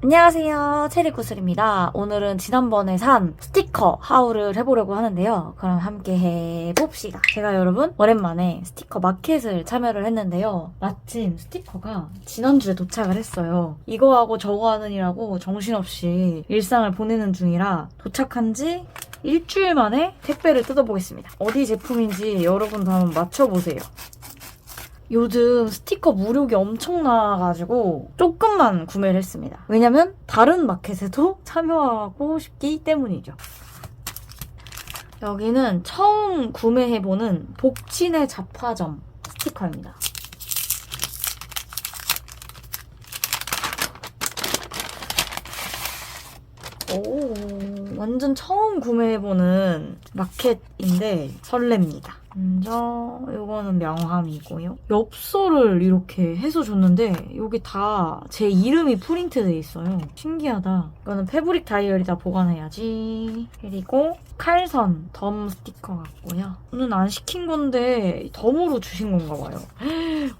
안녕하세요, 체리구슬입니다. 오늘은 지난번에 산 스티커 하울을 해보려고 하는데요. 그럼 함께 해봅시다. 제가 여러분 오랜만에 스티커 마켓을 참여를 했는데요. 마침 스티커가 지난주에 도착을 했어요. 이거하고 저거 하느니라고 정신없이 일상을 보내는 중이라 도착한 지 일주일 만에 택배를 뜯어보겠습니다. 어디 제품인지 여러분도 한번 맞춰보세요. 요즘 스티커 무료기 엄청나가지고 조금만 구매를 했습니다. 왜냐면 다른 마켓에도 참여하고 싶기 때문이죠. 여기는 처음 구매해보는 복친의 잡화점 스티커입니다. 오, 완전 처음 구매해보는 마켓인데 설렙니다. 먼저 이거는 명함이고요. 엽서를 이렇게 해서 줬는데 여기 다 제 이름이 프린트돼 있어요. 신기하다. 이거는 패브릭 다이어리다 보관해야지. 그리고 칼선 덤 스티커 같고요. 저는 안 시킨 건데 덤으로 주신 건가 봐요.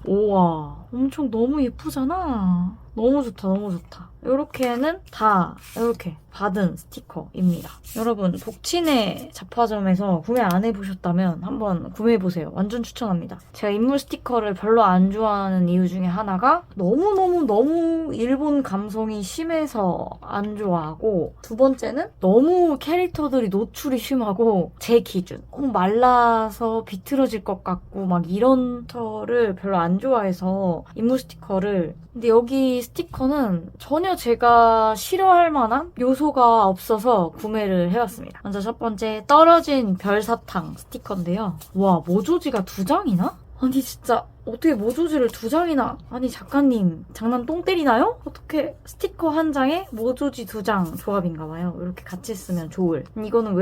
우와, 엄청 너무 예쁘잖아. 너무 좋다, 너무 좋다. 이렇게는 다 이렇게 받은 스티커입니다. 여러분, 복친의 잡화점에서 구매 안 해보셨다면 한번 구매해보세요. 완전 추천합니다. 제가 인물 스티커를 별로 안 좋아하는 이유 중에 하나가 너무 일본 감성이 심해서 안 좋아하고, 두 번째는 너무 캐릭터들이 노출이 심하고, 제 기준 너무 말라서 비틀어질 것 같고 막 이런 터를 별로 안 좋아해서 인물 스티커를. 근데 여기 스티커는 전혀 제가 싫어할 만한 요소가 없어서 구매를 해봤습니다. 먼저 첫 번째, 떨어진 별사탕 스티커인데요. 와, 모조지가 2장이나? 아니 진짜 어떻게 모조지를 2장이나. 아니 작가님 장난 똥 때리나요? 어떻게 스티커 한 장에 모조지 2장 조합인가봐요. 이렇게 같이 쓰면 좋을. 이거는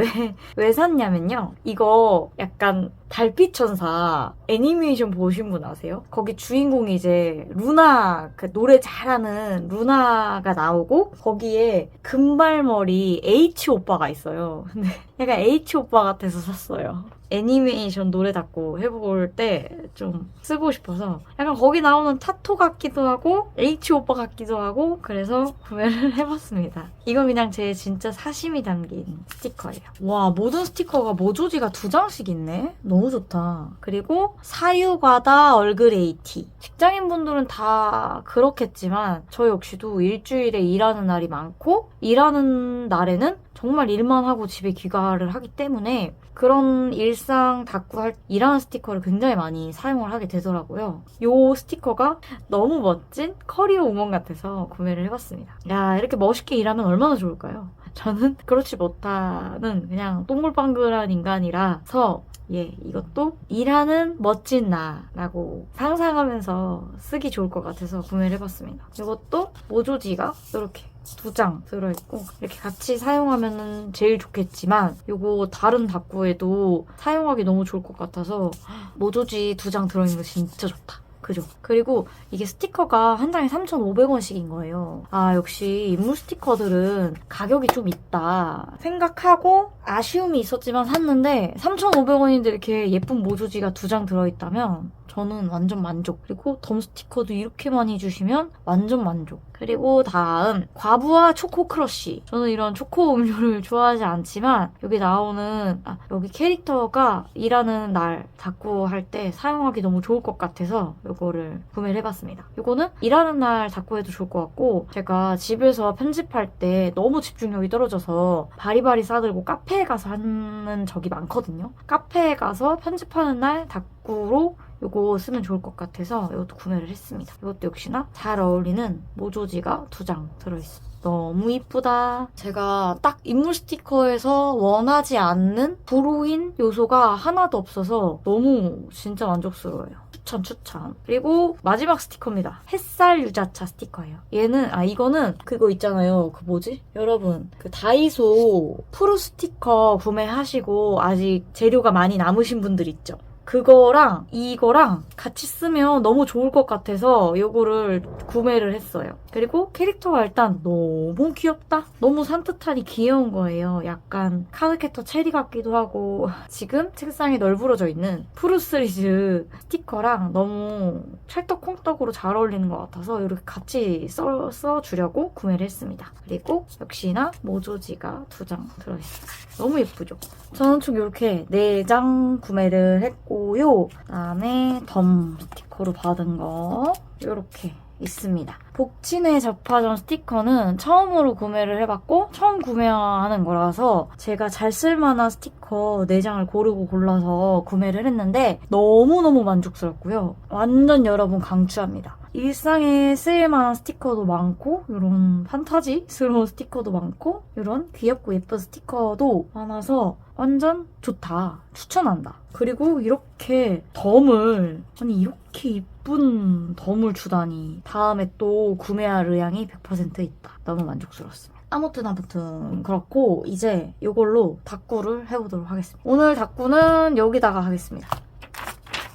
왜 샀냐면요, 이거 약간 달빛천사 애니메이션 보신 분 아세요? 거기 주인공이 이제 루나, 그 노래 잘하는 루나가 나오고 거기에 금발머리 H 오빠가 있어요. 근데 약간 H 오빠 같아서 샀어요. 애니메이션 노래 듣고 해볼 때 좀 쓰고 싶어서 약간 거기 나오는 타토 같기도 하고 H 오빠 같기도 하고, 그래서 구매를 해봤습니다. 이건 그냥 제 진짜 사심이 담긴 스티커예요. 와, 모든 스티커가 모조지가 2장씩 있네? 너무 좋다. 그리고 사유과다 얼그레이 티. 직장인분들은 다 그렇겠지만 저 역시도 일주일에 일하는 날이 많고 일하는 날에는 정말 일만 하고 집에 귀가를 하기 때문에 그런 일상 다꾸할 일하는 스티커를 굉장히 많이 사용을 하게 되더라고요. 이 스티커가 너무 멋진 커리어 우먼 같아서 구매를 해봤습니다. 야, 이렇게 멋있게 일하면 얼마나 좋을까요? 저는 그렇지 못하는 그냥 동글방글한 인간이라서 이것도 일하는 멋진 나라고 상상하면서 쓰기 좋을 것 같아서 구매를 해봤습니다. 이것도 모조지가 이렇게 2장 들어있고 이렇게 같이 사용하면 제일 좋겠지만 이거 다른 다꾸에도 사용하기 너무 좋을 것 같아서 모조지 2장 들어있는 거 진짜 좋다. 그죠? 그리고 이게 스티커가 한 장에 3,500원씩인 거예요. 아, 역시 인물 스티커들은 가격이 좀 있다 생각하고 아쉬움이 있었지만 샀는데 3,500원인데 이렇게 예쁜 모조지가 2장 들어있다면 저는 완전 만족. 그리고 덤 스티커도 이렇게 많이 주시면 완전 만족. 그리고 다음, 과부하 초코 크러쉬. 저는 이런 초코 음료를 좋아하지 않지만 여기 나오는 여기 캐릭터가 일하는 날 다꾸 할 때 사용하기 너무 좋을 것 같아서 이거를 구매를 해봤습니다. 이거는 일하는 날 다꾸 해도 좋을 것 같고, 제가 집에서 편집할 때 너무 집중력이 떨어져서 바리바리 싸들고 카페에 가서 하는 적이 많거든요. 카페에 가서 편집하는 날 다꾸로 이거 쓰면 좋을 것 같아서 이것도 구매를 했습니다. 이것도 역시나 잘 어울리는 모조지가 2장 들어있어요. 너무 이쁘다. 제가 딱 인물 스티커에서 원하지 않는 불호인 요소가 하나도 없어서 너무 진짜 만족스러워요. 추천. 그리고 마지막 스티커입니다. 햇살 유자차 스티커예요. 이거는 그거 있잖아요. 그 뭐지? 여러분, 그 다이소 프루 스티커 구매하시고 아직 재료가 많이 남으신 분들 있죠? 그거랑 이거랑 같이 쓰면 너무 좋을 것 같아서 이거를 구매를 했어요. 그리고 캐릭터가 일단 너무 귀엽다. 너무 산뜻하니 귀여운 거예요. 약간 카드캐터 체리 같기도 하고 지금 책상에 널브러져 있는 푸르스리즈 스티커랑 너무 찰떡콩떡으로 잘 어울리는 것 같아서 이렇게 같이 써주려고 구매를 했습니다. 그리고 역시나 모조지가 2장 들어있어요. 너무 예쁘죠? 저는 총 이렇게 4장 구매를 했고요. 그다음에 덤 스티커로 받은 거 이렇게 있습니다. 복친의 잡화점 스티커는 처음으로 구매를 해봤고 처음 구매하는 거라서 제가 잘 쓸만한 스티커 4장을 고르고 골라서 구매를 했는데 너무너무 만족스럽고요. 완전 여러분 강추합니다. 일상에 쓰일만한 스티커도 많고 이런 판타지스러운 스티커도 많고 이런 귀엽고 예쁜 스티커도 많아서 완전 좋다. 추천한다. 그리고 이렇게 덤을 아니 이렇게 예쁜 덤을 주다니 다음에 또 구매할 의향이 100% 있다. 너무 만족스러웠습니다. 아무튼 그렇고 이제 이걸로 다꾸를 해보도록 하겠습니다. 오늘 다꾸는 여기다가 하겠습니다.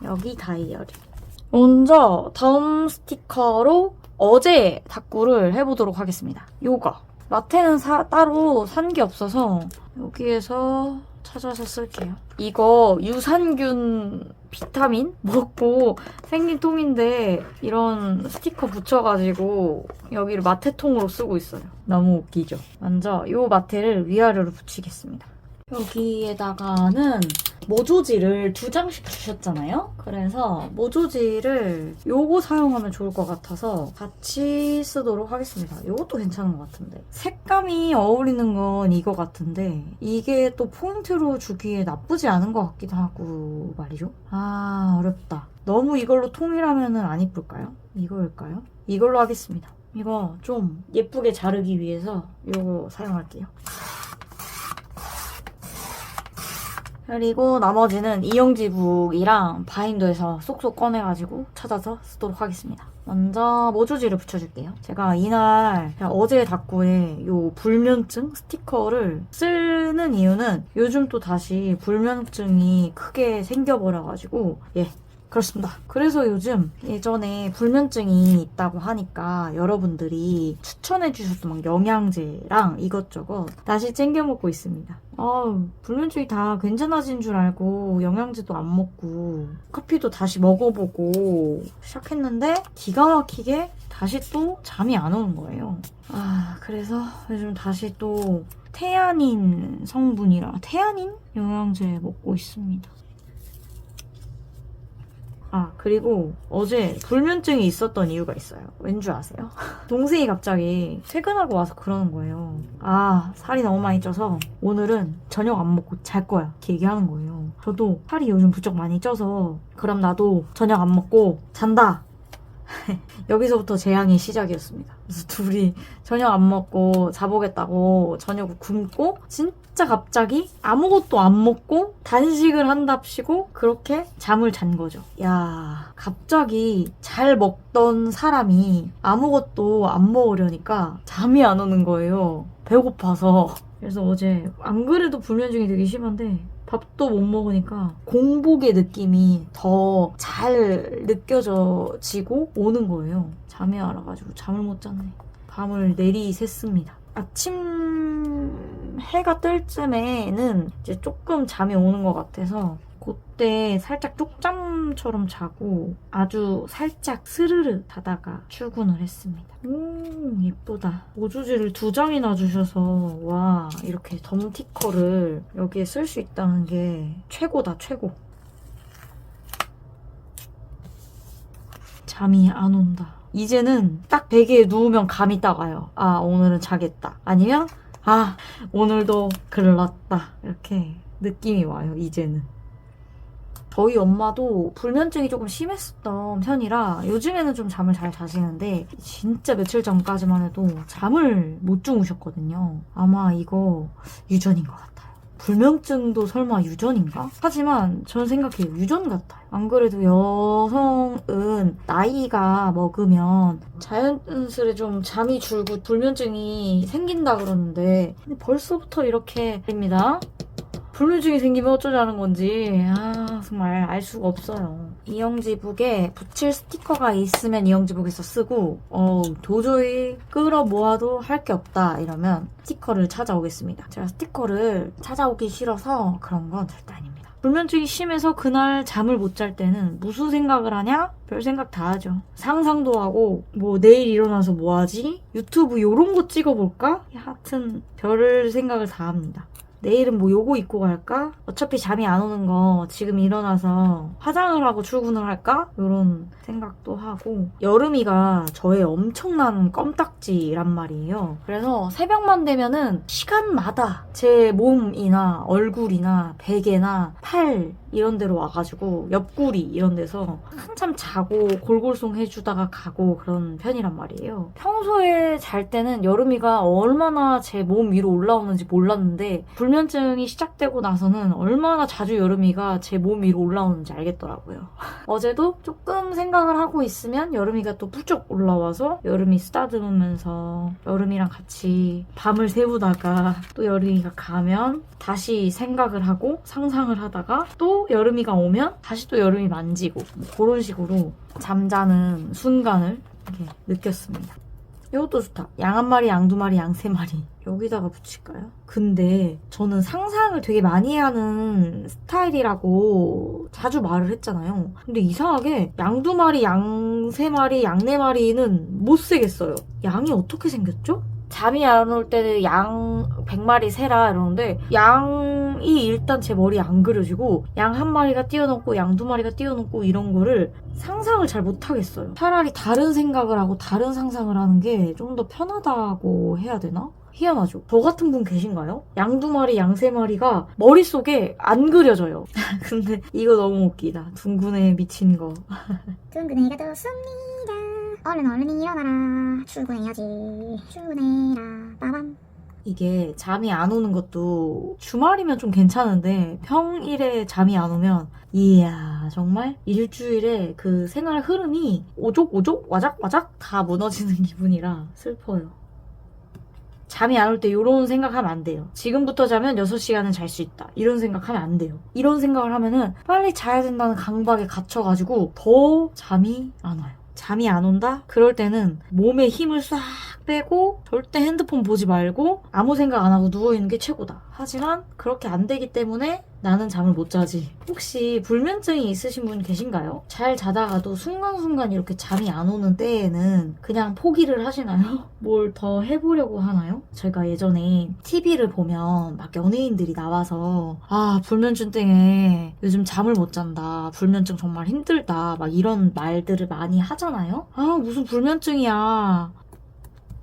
여기 다이어리. 먼저 덤 스티커로 어제 다꾸를 해보도록 하겠습니다. 요거 라테는 따로 산 게 없어서 여기에서 찾아서 쓸게요. 이거 유산균 비타민 먹고 생긴 통인데 이런 스티커 붙여가지고 여기를 마테통으로 쓰고 있어요. 너무 웃기죠? 먼저 이 마테를 위아래로 붙이겠습니다. 여기에다가는 모조지를 2장씩 주셨잖아요? 그래서 모조지를 요거 사용하면 좋을 것 같아서 같이 쓰도록 하겠습니다. 요것도 괜찮은 것 같은데. 색감이 어울리는 건 이거 같은데 이게 또 포인트로 주기에 나쁘지 않은 것 같기도 하고 말이죠. 아 어렵다. 너무 이걸로 통일하면 안 이쁠까요? 이거일까요? 이걸로 하겠습니다. 이거 좀 예쁘게 자르기 위해서 요거 사용할게요. 그리고 나머지는 이영지북이랑 바인더에서 쏙쏙 꺼내가지고 찾아서 쓰도록 하겠습니다. 먼저 모조지를 붙여줄게요. 제가 이날 어제 다꾸에 요 불면증 스티커를 쓰는 이유는 요즘 또 다시 불면증이 크게 생겨버려가지고 그렇습니다. 그래서 요즘 예전에 불면증이 있다고 하니까 여러분들이 추천해주셨던 막 영양제랑 이것저것 다시 챙겨 먹고 있습니다. 불면증이 다 괜찮아진 줄 알고 영양제도 안 먹고 커피도 다시 먹어보고 시작했는데 기가 막히게 다시 또 잠이 안 오는 거예요. 그래서 요즘 다시 또 테아닌 성분이라 테아닌 영양제 먹고 있습니다. 그리고 어제 불면증이 있었던 이유가 있어요. 왠 줄 아세요? 동생이 갑자기 퇴근하고 와서 그러는 거예요. 살이 너무 많이 쪄서 오늘은 저녁 안 먹고 잘 거야. 이렇게 얘기하는 거예요. 저도 살이 요즘 부쩍 많이 쪄서 그럼 나도 저녁 안 먹고 잔다. 여기서부터 재앙의 시작이었습니다. 그래서 둘이 저녁 안 먹고 자보겠다고 저녁을 굶고 진짜 갑자기 아무것도 안 먹고 단식을 한답시고 그렇게 잠을 잔 거죠. 야, 갑자기 잘 먹던 사람이 아무것도 안 먹으려니까 잠이 안 오는 거예요. 배고파서. 그래서 어제 안 그래도 불면증이 되게 심한데 밥도 못 먹으니까 공복의 느낌이 더 잘 느껴지고 오는 거예요. 잠이 안 와가지고 잠을 못 잤네. 밤을 내리샜습니다. 아침 해가 뜰 쯤에는 이제 조금 잠이 오는 것 같아서 그때 살짝 쪽잠처럼 자고 아주 살짝 스르르 자다가 출근을 했습니다. 예쁘다. 모조지를 2장이나 주셔서 와 이렇게 덤티커를 여기에 쓸 수 있다는 게 최고다 최고. 잠이 안 온다. 이제는 딱 베개에 누우면 감이 딱 와요. 오늘은 자겠다. 아니면 오늘도 글렀다. 이렇게 느낌이 와요. 이제는. 저희 엄마도 불면증이 조금 심했었던 편이라 요즘에는 좀 잠을 잘 자시는데 진짜 며칠 전까지만 해도 잠을 못 주무셨거든요. 아마 이거 유전인 것 같아요. 불면증도 설마 유전인가? 하지만 저는 생각해요. 유전 같아요. 안 그래도 여성은 나이가 먹으면 자연스레 좀 잠이 줄고 불면증이 생긴다 그러는데 근데 벌써부터 이렇게 됩니다. 불면증이 생기면 어쩌자는 건지 정말 알 수가 없어요. 이영지북에 붙일 스티커가 있으면 이영지북에서 쓰고 도저히 끌어모아도 할 게 없다 이러면 스티커를 찾아오겠습니다. 제가 스티커를 찾아오기 싫어서 그런 건 절대 아닙니다. 불면증이 심해서 그날 잠을 못 잘 때는 무슨 생각을 하냐? 별 생각 다 하죠. 상상도 하고 뭐 내일 일어나서 뭐 하지? 유튜브 요런 거 찍어볼까? 하여튼 별 생각을 다 합니다. 내일은 뭐 요거 입고 갈까? 어차피 잠이 안 오는 거 지금 일어나서 화장을 하고 출근을 할까? 요런 생각도 하고 여름이가 저의 엄청난 껌딱지란 말이에요. 그래서 새벽만 되면은 시간마다 제 몸이나 얼굴이나 베개나 팔 이런 데로 와가지고 옆구리 이런 데서 한참 자고 골골송 해주다가 가고 그런 편이란 말이에요. 평소에 잘 때는 여름이가 얼마나 제 몸 위로 올라오는지 몰랐는데 불면증이 시작되고 나서는 얼마나 자주 여름이가 제 몸 위로 올라오는지 알겠더라고요. 어제도 조금 생각을 하고 있으면 여름이가 또 부쩍 올라와서 여름이 쓰다듬으면서 여름이랑 같이 밤을 새우다가 또 여름이가 가면 다시 생각을 하고 상상을 하다가 또 여름이가 오면 다시 또 여름이 만지고 뭐 그런 식으로 잠자는 순간을 이렇게 느꼈습니다. 이것도 좋다. 양 한 마리, 양 두 마리, 양 세 마리. 여기다가 붙일까요? 근데 저는 상상을 되게 많이 하는 스타일이라고 자주 말을 했잖아요. 근데 이상하게 양 두 마리, 양 세 마리, 양 네 마리는 못 세겠어요. 양이 어떻게 생겼죠? 잠이 안 올 때는 양 100마리 세라 이러는데 양이 일단 제 머리에 안 그려지고 양 한 마리가 뛰어넘고 양 두 마리가 뛰어넘고 이런 거를 상상을 잘 못하겠어요. 차라리 다른 생각을 하고 다른 상상을 하는 게 좀 더 편하다고 해야 되나? 희한하죠? 저 같은 분 계신가요? 양 두 마리, 양 세 마리가 머릿속에 안 그려져요. 근데 이거 너무 웃기다. 둥근에 미친 거. 둥근이가 떴습니다. 얼른 일어나라. 출근해야지. 출근해라. 빠밤. 이게 잠이 안 오는 것도 주말이면 좀 괜찮은데 평일에 잠이 안 오면 이야 정말 일주일에 그 생활 흐름이 오족오족 와작와작 다 무너지는 기분이라 슬퍼요. 잠이 안 올 때 이런 생각하면 안 돼요. 지금부터 자면 6시간은 잘 수 있다. 이런 생각하면 안 돼요. 이런 생각을 하면은 빨리 자야 된다는 강박에 갇혀가지고 더 잠이 안 와요. 잠이 안 온다? 그럴 때는 몸에 힘을 싹 빼고 절대 핸드폰 보지 말고 아무 생각 안 하고 누워있는 게 최고다. 하지만 그렇게 안 되기 때문에 나는 잠을 못 자지. 혹시 불면증이 있으신 분 계신가요? 잘 자다가도 순간순간 이렇게 잠이 안 오는 때에는 그냥 포기를 하시나요? 뭘 더 해보려고 하나요? 제가 예전에 TV를 보면 막 연예인들이 나와서 불면증 때문에 요즘 잠을 못 잔다. 불면증 정말 힘들다. 막 이런 말들을 많이 하잖아요? 무슨 불면증이야.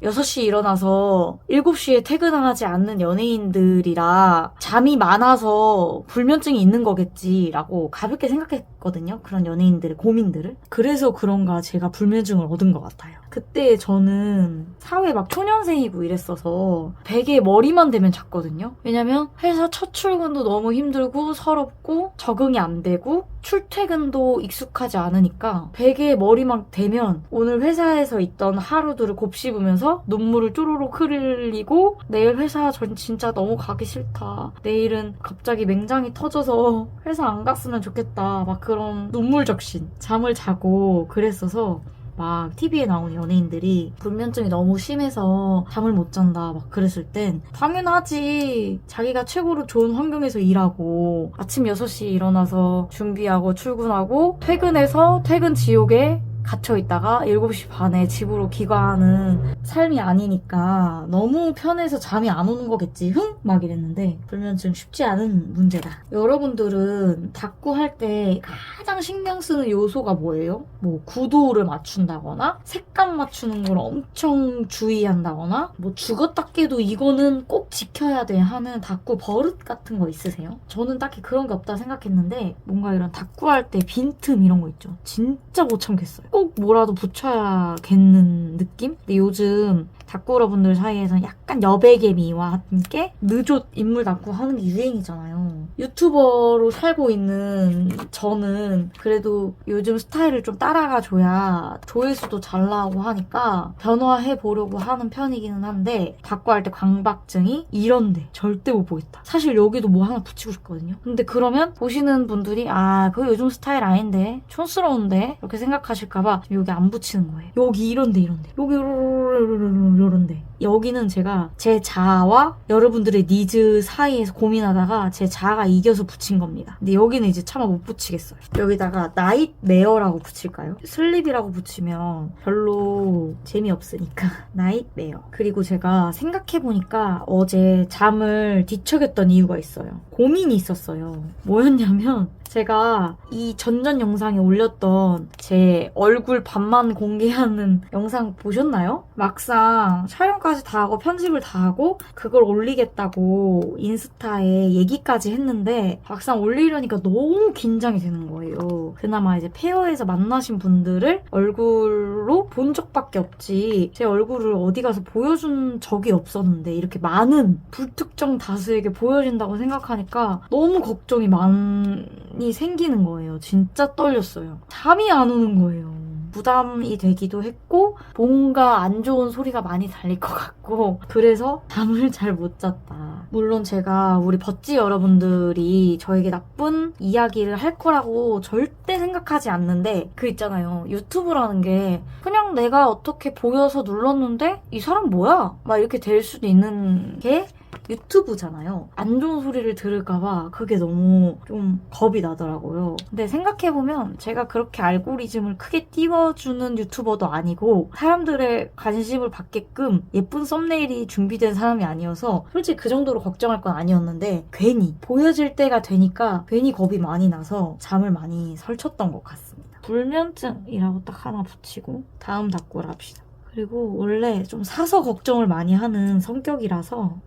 6시에 일어나서 7시에 퇴근을 하지 않는 연예인들이라 잠이 많아서 불면증이 있는 거겠지라고 가볍게 생각했거든요. 그런 연예인들의 고민들을. 그래서 그런가 제가 불면증을 얻은 것 같아요. 그때 저는 사회 막 초년생이고 이랬어서 베개에 머리만 대면 잤거든요. 왜냐면 회사 첫 출근도 너무 힘들고 서럽고 적응이 안 되고 출퇴근도 익숙하지 않으니까 베개에 머리만 대면 오늘 회사에서 있던 하루들을 곱씹으면서 눈물을 쪼로록 흘리고 내일 회사 전 진짜 너무 가기 싫다. 내일은 갑자기 맹장이 터져서 회사 안 갔으면 좋겠다. 막 그런 눈물 적신 잠을 자고 그랬어서 막 TV에 나오는 연예인들이 불면증이 너무 심해서 잠을 못 잔다 막 그랬을 땐 당연하지. 자기가 최고로 좋은 환경에서 일하고 아침 6시에 일어나서 준비하고 출근하고 퇴근해서 퇴근 지옥에 갇혀있다가 7시 반에 집으로 귀가하는 삶이 아니니까 너무 편해서 잠이 안 오는 거겠지. 막 이랬는데 불면증 쉽지 않은 문제다. 여러분들은 닦고 할 때 가장 신경 쓰는 요소가 뭐예요? 뭐 구도를 맞춘다거나 색감 맞추는 걸 엄청 주의한다거나 뭐 죽었다 깨도 이거는 꼭 지켜야 돼 하는 닦고 버릇 같은 거 있으세요? 저는 딱히 그런 게 없다 생각했는데 뭔가 이런 닦고 할 때 빈틈 이런 거 있죠. 진짜 못 참겠어요. 꼭 뭐라도 붙여야겠는 느낌? 근데 요즘 다꾸러분들 사이에서는 약간 여백의미와 함께 느조 인물 다꾸 하는 게 유행이잖아요. 유튜버로 살고 있는 저는 그래도 요즘 스타일을 좀 따라가줘야 조회수도 잘 나오고 하니까 변화해보려고 하는 편이기는 한데 다꾸할 때 강박증이 이런데 절대 못 보겠다. 사실 여기도 뭐 하나 붙이고 싶거든요. 근데 그러면 보시는 분들이 아 그거 요즘 스타일 아닌데 촌스러운데 이렇게 생각하실까봐 여기 안 붙이는 거예요. 여기 이런데 여기 요런데 여기는 제가 제 자아와 여러분들의 니즈 사이에서 고민하다가 제 자아가 이겨서 붙인 겁니다. 근데 여기는 이제 차마 못 붙이겠어요. 여기다가 나잇메어라고 붙일까요? 슬립이라고 붙이면 별로 재미없으니까 나잇메어. 그리고 제가 생각해보니까 어제 잠을 뒤척였던 이유가 있어요. 고민이 있었어요. 뭐였냐면 제가 이 전전 영상에 올렸던 제 얼굴 반만 공개하는 영상 보셨나요? 막상 촬영까지 다 하고 편집을 다 하고 그걸 올리겠다고 인스타에 얘기까지 했는데 막상 올리려니까 너무 긴장이 되는 거예요. 그나마 이제 페어에서 만나신 분들을 얼굴로 본 적밖에 없지 제 얼굴을 어디 가서 보여준 적이 없었는데 이렇게 많은 불특정 다수에게 보여진다고 생각하니까 너무 걱정이 많이 생기는 거예요. 진짜 떨렸어요. 잠이 안 오는 거예요. 부담이 되기도 했고 뭔가 안 좋은 소리가 많이 달릴 것 같고 그래서 잠을 잘 못 잤다. 물론 제가 우리 버찌 여러분들이 저에게 나쁜 이야기를 할 거라고 절대 생각하지 않는데 그 있잖아요. 유튜브라는 게 그냥 내가 어떻게 보여서 눌렀는데 이 사람 뭐야? 막 이렇게 될 수도 있는 게 유튜브잖아요. 안 좋은 소리를 들을까봐 그게 너무 좀 겁이 나더라고요. 근데 생각해보면 제가 그렇게 알고리즘을 크게 띄워주는 유튜버도 아니고 사람들의 관심을 받게끔 예쁜 썸네일이 준비된 사람이 아니어서 솔직히 그 정도로 걱정할 건 아니었는데 괜히 보여질 때가 되니까 괜히 겁이 많이 나서 잠을 많이 설쳤던 것 같습니다. 불면증이라고 딱 하나 붙이고 다음 다꾸를 합시다. 그리고 원래 좀 사서 걱정을 많이 하는 성격이라서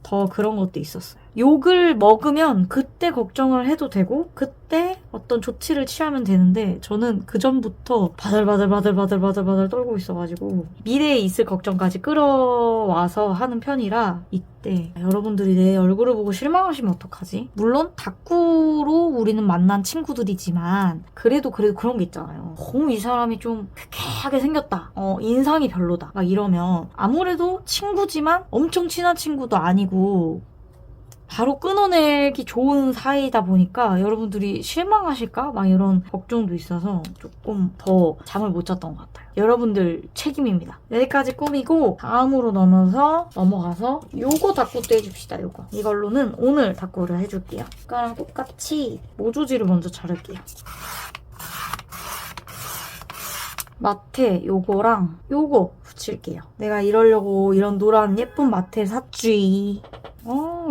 더 그런 것도 있었어요. 욕을 먹으면 그때 걱정을 해도 되고 그때 어떤 조치를 취하면 되는데 저는 그 전부터 바들바들 떨고 있어가지고 미래에 있을 걱정까지 끌어와서 하는 편이라 이때 여러분들이 내 얼굴을 보고 실망하시면 어떡하지? 물론 다꾸로 우리는 만난 친구들이지만 그래도 그런 게 있잖아요. 너무 이 사람이 좀 쾌쾌하게 생겼다. 인상이 별로다. 막 이러면 아무래도 친구지만 엄청 친한 친구도 아니고 바로 끊어내기 좋은 사이다 보니까 여러분들이 실망하실까? 막 이런 걱정도 있어서 조금 더 잠을 못 잤던 것 같아요. 여러분들 책임입니다. 여기까지 꾸미고 다음으로 넘어가서 요거 다꾸도 해줍시다. 요거. 이걸로는 오늘 다꾸를 해줄게요. 아까랑 똑같이 모조지를 먼저 자를게요. 마테 요거랑 요거 붙일게요. 내가 이러려고 이런 노란 예쁜 마테 샀지.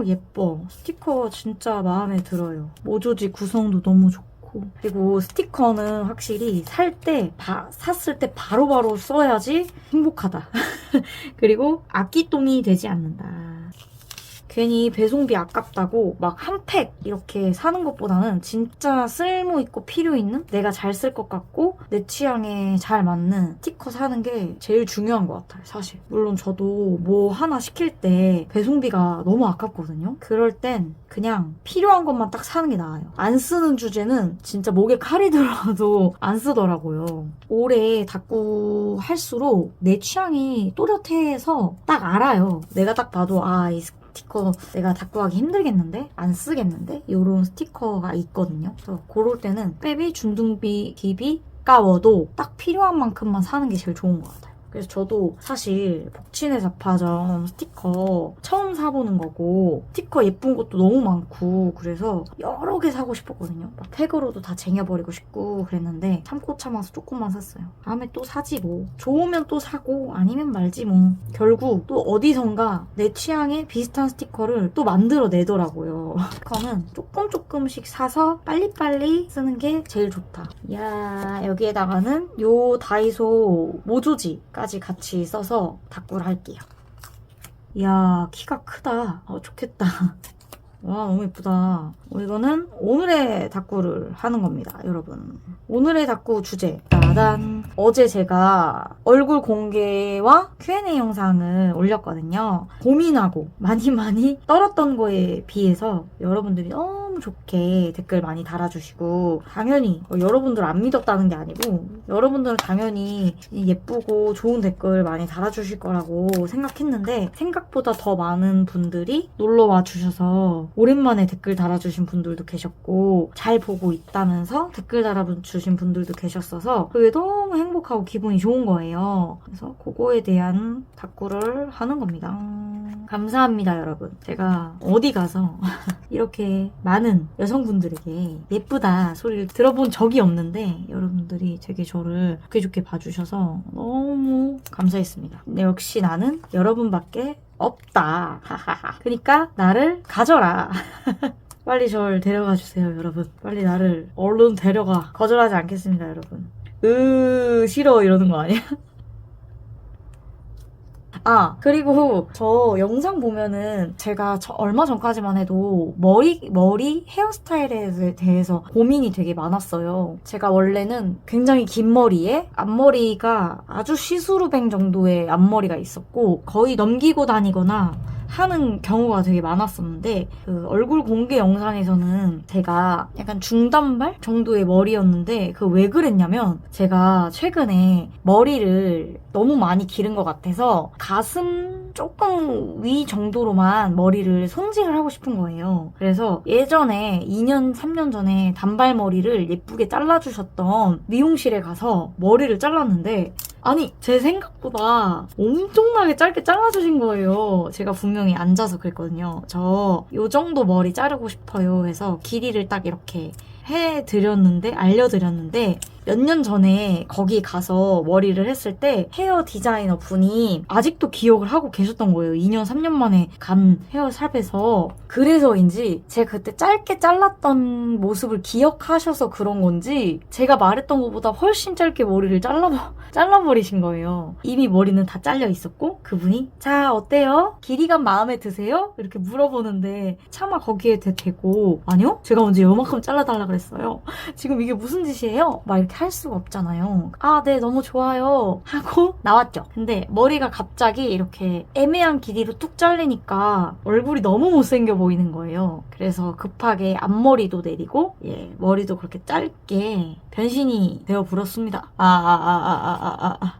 예뻐. 스티커 진짜 마음에 들어요. 모조지 구성도 너무 좋고. 그리고 스티커는 확실히 샀을 때 바로바로 써야지 행복하다. 그리고 아끼똥이 되지 않는다. 괜히 배송비 아깝다고 막 한 팩 이렇게 사는 것보다는 진짜 쓸모있고 필요있는 내가 잘 쓸 것 같고 내 취향에 잘 맞는 스티커 사는 게 제일 중요한 것 같아요. 사실 물론 저도 뭐 하나 시킬 때 배송비가 너무 아깝거든요. 그럴 땐 그냥 필요한 것만 딱 사는 게 나아요. 안 쓰는 주제는 진짜 목에 칼이 들어도 안 쓰더라고요. 오래 다꾸 할수록 내 취향이 또렷해서 딱 알아요. 내가 딱 봐도 이 스티커 내가 다꾸하기 힘들겠는데? 안 쓰겠는데? 이런 스티커가 있거든요. 그래서 그럴 때는 빼비, 중등비, 기비, 까워도 딱 필요한 만큼만 사는 게 제일 좋은 것 같아요. 그래서 저도 사실 복친의 잡화점 스티커 처음 사보는 거고 스티커 예쁜 것도 너무 많고 그래서 여러 개 사고 싶었거든요. 막 팩으로도 다 쟁여버리고 싶고 그랬는데 참고 참아서 조금만 샀어요. 다음에 또 사지 뭐. 좋으면 또 사고 아니면 말지 뭐. 결국 또 어디선가 내 취향에 비슷한 스티커를 또 만들어내더라고요. 스티커는 조금씩 사서 빨리빨리 쓰는 게 제일 좋다. 이야, 여기에다가는 요 다이소 모조지 까지 같이 써서 다꾸를 할게요. 이야, 키가 크다. 좋겠다. 와, 너무 예쁘다. 이거는 오늘의 다꾸를 하는 겁니다, 여러분. 오늘의 다꾸 주제. 짜잔! 어제 제가 얼굴 공개와 Q&A 영상을 올렸거든요. 고민하고 많이 떨었던 거에 비해서 여러분들이 너무 좋게 댓글 많이 달아주시고, 당연히 여러분들 안 믿었다는 게 아니고 여러분들은 당연히 예쁘고 좋은 댓글 많이 달아주실 거라고 생각했는데, 생각보다 더 많은 분들이 놀러와 주셔서 오랜만에 댓글 달아주신 분들도 계셨고, 잘 보고 있다면서 댓글 달아주신 분들도 계셨어서 그게 너무 행복하고 기분이 좋은 거예요. 그래서 그거에 대한 답구를 하는 겁니다. 감사합니다, 여러분. 제가 어디 가서 이렇게 많은 여성분들에게 예쁘다 소리를 들어본 적이 없는데 여러분들이 되게 저를 좋게 봐주셔서 너무 감사했습니다. 근데 역시 나는 여러분밖에 없다. 그러니까 나를 가져라. 빨리 저를 데려가 주세요, 여러분. 빨리 나를 얼른 데려가. 거절하지 않겠습니다, 여러분. 싫어 이러는 거 아니야? 그리고 저 영상 보면은 제가 얼마 전까지만 해도 머리 헤어스타일에 대해서 고민이 되게 많았어요. 제가 원래는 굉장히 긴 머리에 앞머리가 아주 시스루뱅 정도의 앞머리가 있었고 거의 넘기고 다니거나 하는 경우가 되게 많았었는데, 그 얼굴 공개 영상에서는 제가 약간 중단발 정도의 머리였는데, 그 왜 그랬냐면 제가 최근에 머리를 너무 많이 기른 것 같아서 가슴 조금 위 정도로만 머리를 손질을 하고 싶은 거예요. 그래서 예전에 2년, 3년 전에 단발머리를 예쁘게 잘라주셨던 미용실에 가서 머리를 잘랐는데, 아니, 제 생각보다 엄청나게 짧게 잘라주신 거예요. 제가 분명히 앉아서 그랬거든요. 저 요 정도 머리 자르고 싶어요 해서 길이를 딱 이렇게 알려드렸는데 몇 년 전에 거기 가서 머리를 했을 때 헤어 디자이너 분이 아직도 기억을 하고 계셨던 거예요. 2년, 3년 만에 간 헤어샵에서. 그래서인지 제가 그때 짧게 잘랐던 모습을 기억하셔서 그런 건지 제가 말했던 것보다 훨씬 짧게 머리를 잘라버리신 거예요. 이미 머리는 다 잘려 있었고 그분이 자 어때요? 길이감 마음에 드세요? 이렇게 물어보는데 차마 거기에 대고 아니요? 제가 언제 요만큼 잘라달라 그랬어요. 지금 이게 무슨 짓이에요? 막 이렇게 할 수가 없잖아요. 네 너무 좋아요 하고 나왔죠. 근데 머리가 갑자기 이렇게 애매한 길이로 뚝 잘리니까 얼굴이 너무 못생겨 보이는 거예요. 그래서 급하게 앞머리도 내리고 머리도 그렇게 짧게 변신이 되어 불었습니다.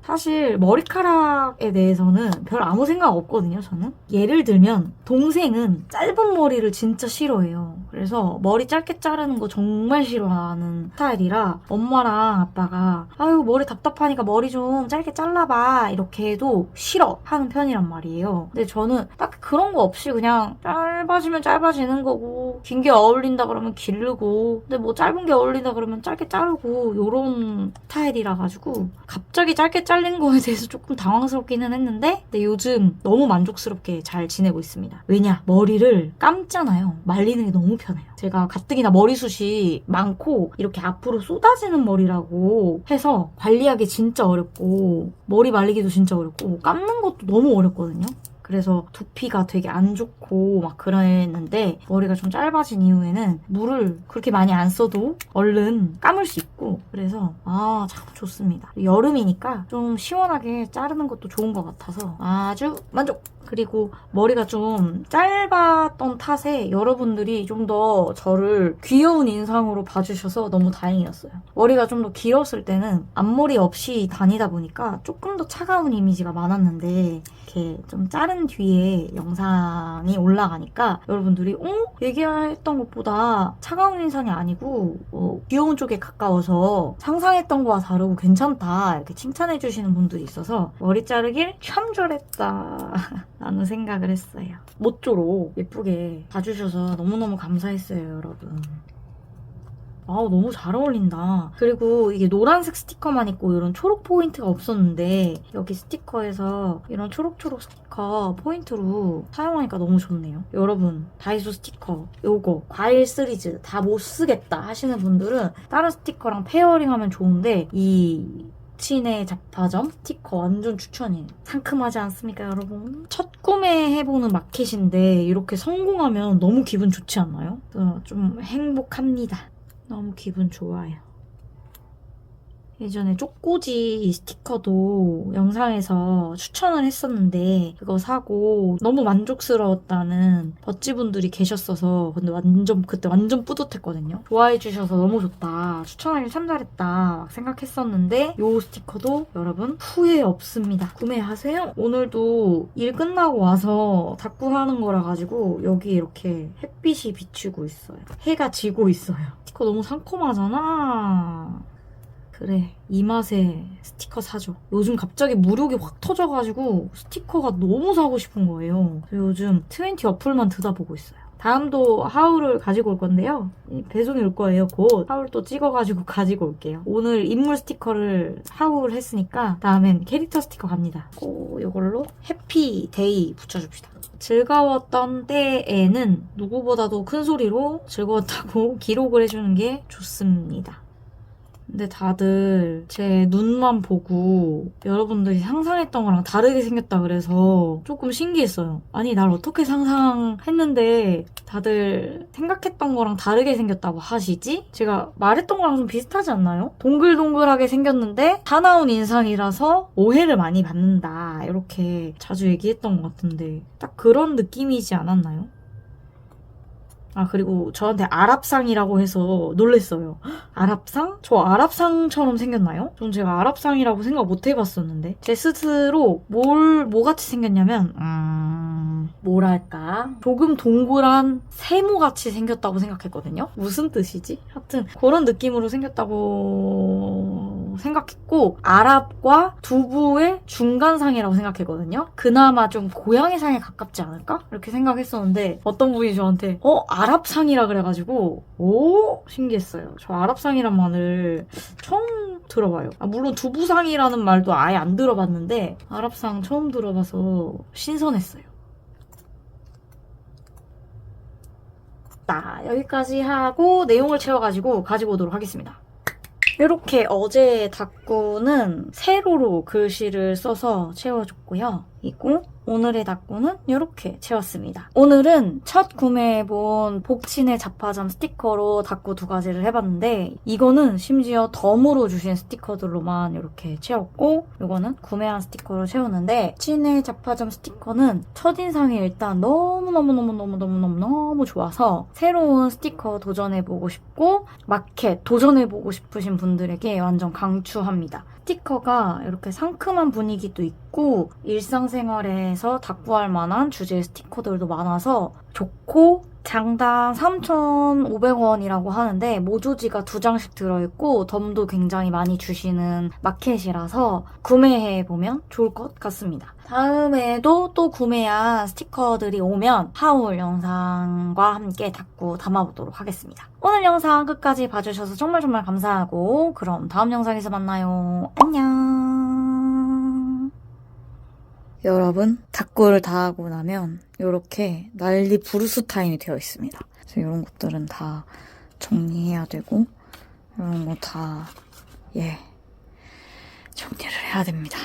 사실 머리카락에 대해서는 별 아무 생각 없거든요, 저는. 예를 들면 동생은 짧은 머리를 진짜 싫어해요. 그래서 머리 짧게 자르는 거 정말 싫어하는 스타일이라 엄마랑 아빠가 아유 머리 답답하니까 머리 좀 짧게 잘라봐 이렇게 해도 싫어하는 편이란 말이에요. 근데 저는 딱 그런 거 없이 그냥 짧아지면 짧아지는 거고 긴 게 어울린다 그러면 기르고 근데 뭐 짧은 게 어울린다 그러면 짧게 자르고 요런 스타일이라 가지고 갑자기 짧게 잘린 거에 대해서 조금 당황스럽기는 했는데 근데 요즘 너무 만족스럽게 잘 지내고 있습니다. 왜냐? 머리를 감잖아요. 말리는 게 너무 편해요. 제가 가뜩이나 머리숱이 많고 이렇게 앞으로 쏟아지는 머리라고 해서 관리하기 진짜 어렵고 머리 말리기도 진짜 어렵고 감는 것도 너무 어렵거든요. 그래서 두피가 되게 안 좋고 막 그랬는데 머리가 좀 짧아진 이후에는 물을 그렇게 많이 안 써도 얼른 감을 수 있고 그래서 참 좋습니다. 여름이니까 좀 시원하게 자르는 것도 좋은 것 같아서 아주 만족! 그리고 머리가 좀 짧았던 탓에 여러분들이 좀 더 저를 귀여운 인상으로 봐주셔서 너무 다행이었어요. 머리가 좀 더 길었을 때는 앞머리 없이 다니다 보니까 조금 더 차가운 이미지가 많았는데 이렇게 좀 자른 뒤에 영상이 올라가니까 여러분들이 얘기했던 것보다 차가운 인상이 아니고 귀여운 쪽에 가까워서 상상했던 거와 다르고 괜찮다 이렇게 칭찬해주시는 분들이 있어서 머리 자르길 참 잘했다 라는 생각을 했어요. 모쪼록 예쁘게 봐주셔서 너무너무 감사했어요, 여러분. 너무 잘 어울린다. 그리고 이게 노란색 스티커만 있고 이런 초록 포인트가 없었는데 여기 스티커에서 이런 초록초록 스티커 포인트로 사용하니까 너무 좋네요. 여러분 다이소 스티커 요거 과일 시리즈 다 못 쓰겠다 하시는 분들은 다른 스티커랑 페어링하면 좋은데 이 친의 잡화점 스티커 완전 추천이에요. 상큼하지 않습니까, 여러분? 첫 구매해보는 마켓인데 이렇게 성공하면 너무 기분 좋지 않나요? 좀 행복합니다. 너무 기분 좋아요. 예전에 쪽꼬지 스티커도 영상에서 추천을 했었는데 그거 사고 너무 만족스러웠다는 버찌분들이 계셨어서 근데 그때 완전 뿌듯했거든요. 좋아해 주셔서 너무 좋다. 추천하길 참 잘했다 막 생각했었는데 이 스티커도 여러분 후회 없습니다. 구매하세요. 오늘도 일 끝나고 와서 닦고 하는 거라 가지고 여기 이렇게 햇빛이 비추고 있어요. 해가 지고 있어요. 스티커 너무 상콤하잖아. 그래, 이 맛에 스티커 사줘. 요즘 갑자기 무력이 확 터져가지고 스티커가 너무 사고 싶은 거예요. 그래서 요즘 20 어플만 들여다보고 있어요. 다음도 하울을 가지고 올 건데요. 배송이 올 거예요, 곧. 하울 또 찍어가지고 가지고 올게요. 오늘 인물 스티커를 하울 했으니까 다음엔 캐릭터 스티커 갑니다. 이걸로 해피데이 붙여줍시다. 즐거웠던 때에는 누구보다도 큰 소리로 즐거웠다고 기록을 해주는 게 좋습니다. 근데 다들 제 눈만 보고 여러분들이 상상했던 거랑 다르게 생겼다 그래서 조금 신기했어요. 아니 날 어떻게 상상했는데 다들 생각했던 거랑 다르게 생겼다고 하시지? 제가 말했던 거랑 좀 비슷하지 않나요? 동글동글하게 생겼는데 사나운 인상이라서 오해를 많이 받는다 이렇게 자주 얘기했던 것 같은데 딱 그런 느낌이지 않았나요? 아 그리고 저한테 아랍상이라고 해서 놀랬어요. 아랍상? 저 아랍상처럼 생겼나요? 전 제가 아랍상이라고 생각 못 해봤었는데 제 스스로 뭐같이 생겼냐면 뭐랄까 조금 동그란 세모같이 생겼다고 생각했거든요. 무슨 뜻이지? 하여튼 그런 느낌으로 생겼다고 생각했고 아랍과 두부의 중간상이라고 생각했거든요. 그나마 좀 고양이상에 가깝지 않을까? 이렇게 생각했었는데 어떤 분이 저한테 아랍상이라 그래가지고 오 신기했어요. 저 아랍상이란 말을 처음 들어봐요. 물론 두부상이라는 말도 아예 안 들어봤는데 아랍상 처음 들어봐서 신선했어요. 여기까지 하고 내용을 채워가지고 가지고 오도록 하겠습니다. 이렇게 어제 닦고는 세로로 글씨를 써서 채워줬고요. 그리고 오늘의 닦고는 이렇게 채웠습니다. 오늘은 첫 구매해본 복친의 잡화점 스티커로 닦고 2가지를 해봤는데 이거는 심지어 덤으로 주신 스티커들로만 이렇게 채웠고 이거는 구매한 스티커로 채웠는데 복친의 잡화점 스티커는 첫인상이 일단 너무 좋아서 새로운 스티커 도전해보고 싶고 마켓 도전해보고 싶으신 분들에게 완전 강추합니다. 스티커가 이렇게 상큼한 분위기도 있고 일상생활에서 닦고할 만한 주제의 스티커들도 많아서 좋고 장당 3,500원이라고 하는데 모조지가 2장씩 들어있고 덤도 굉장히 많이 주시는 마켓이라서 구매해보면 좋을 것 같습니다. 다음에도 또 구매한 스티커들이 오면 하울 영상과 함께 닦고 담아보도록 하겠습니다. 오늘 영상 끝까지 봐주셔서 정말 감사하고 그럼 다음 영상에서 만나요. 안녕. 여러분 닦고를 다 하고 나면 이렇게 난리 부르스 타임이 되어 있습니다. 그래서 이런 것들은 다 정리해야 되고 이런 거 다 정리를 해야 됩니다.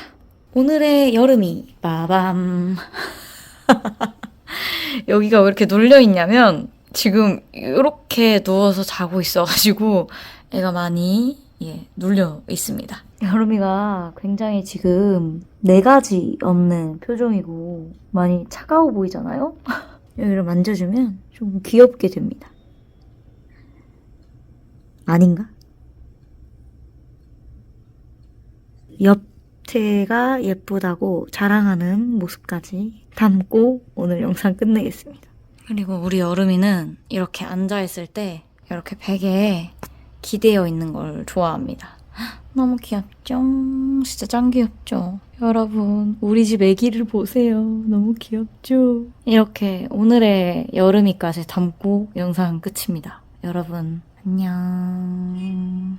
오늘의 여름이 빠밤. 여기가 왜 이렇게 눌려있냐면 지금 이렇게 누워서 자고 있어가지고 애가 많이 눌려 있습니다. 여름이가 굉장히 지금 4가지 없는 표정이고 많이 차가워 보이잖아요? 여기를 만져주면 좀 귀엽게 됩니다. 아닌가? 옆태가 예쁘다고 자랑하는 모습까지 담고 오늘 영상 끝내겠습니다. 그리고 우리 여름이는 이렇게 앉아있을 때 이렇게 베개에 기대어 있는 걸 좋아합니다. 너무 귀엽죠? 진짜 짱 귀엽죠? 여러분 우리 집 애기를 보세요. 너무 귀엽죠? 이렇게 오늘의 여름이까지 담고 영상 끝입니다. 여러분 안녕.